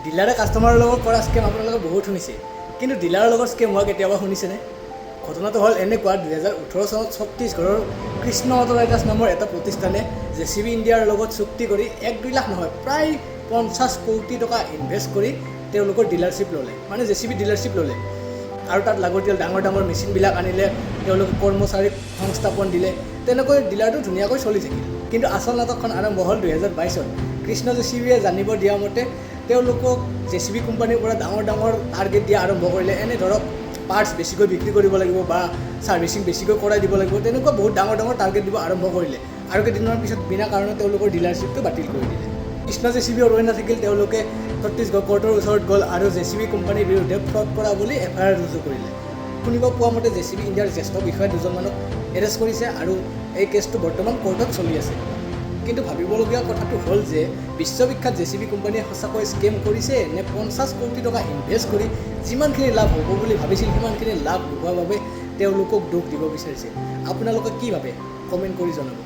ডিলাৰে কাষ্টমাৰৰ লগত কৰা স্কেম আপোনালোকে বহুত শুনিছে, কিন্তু ডিলাৰৰ লগত স্কেম হোৱা কেতিয়াবা শুনিছেনে? ঘটনাটো হ'ল এনেকুৱা, 2018 চনত ছত্তীশগড়ৰ কৃষ্ণ অট'ৰাইডাৰ্ছ নামৰ এটা প্ৰতিষ্ঠানে JCB ইণ্ডিয়াৰ লগত চুক্তি কৰি 1-2 লাখ নহয়, প্ৰায় 50 কোটি টকা ইনভেষ্ট কৰি তেওঁলোকৰ ডিলাৰশ্বিপ ল'লে, মানে JCB ডিলাৰশ্বিপ ল'লে। আৰু তাত লাগতিয়াল ডাঙৰ ডাঙৰ মেচিনবিলাক আনিলে, তেওঁলোকে কৰ্মচাৰীক সংস্থাপন দিলে, তেনেকৈ ডিলাৰটো ধুনীয়াকৈ চলি থাকিল। কিন্তু আচল নাটকখন আৰম্ভ হ'ল 2022 ত। কৃষ্ণ JCBয়ে জানিব দিয়া মতে তেওঁলোকক JCB কোম্পানীৰ পৰা ডাঙৰ ডাঙৰ টাৰ্গেট দিয়া আৰম্ভ কৰিলে। এনে ধৰক পাৰ্টছ বেছিকৈ বিক্ৰী কৰিব লাগিব বা ছাৰ্ভিচিং বেছিকৈ কৰাই দিব লাগিব, তেনেকুৱা বহুত ডাঙৰ ডাঙৰ টাৰ্গেট দিব আৰম্ভ কৰিলে। আৰু কেইদিনমানৰ পিছত বিনা কাৰণে তেওঁলোকৰ ডিলাৰশ্বিপটো বাতিল কৰি দিলে। কৃষ্ণ JCB ৰৈ নাথাকিল, তেওঁলোকে ছত্তীশগড় কোৰ্টৰ ওচৰত গ'ল আৰু JCB কোম্পানীৰ বিৰুদ্ধে ফ্ৰড কৰা বুলি FIR ৰুজু কৰিলে। শুনিব পোৱা মতে JCB ইণ্ডিয়াৰ জ্যেষ্ঠ বিষয়া দুজনমানক এৰেষ্ট কৰিছে আৰু এই কেছটো বৰ্তমান কোৰ্টত চলি আছে। কিন্তু ভাবিবলগীয়া কথাটো হ'ল যে বিশ্ববিখ্যাত JCB কোম্পানীয়ে সঁচাকৈ স্কেম কৰিছে নে 50 কোটি টকা ইনভেষ্ট কৰি যিমানখিনি লাভ হ'ব বুলি ভাবিছিল সিমানখিনি লাভ নোহোৱাৰ বাবে তেওঁলোকক দোষ দিব বিচাৰিছে। আপোনালোকে কি ভাবে? কমেণ্ট কৰি জনাব।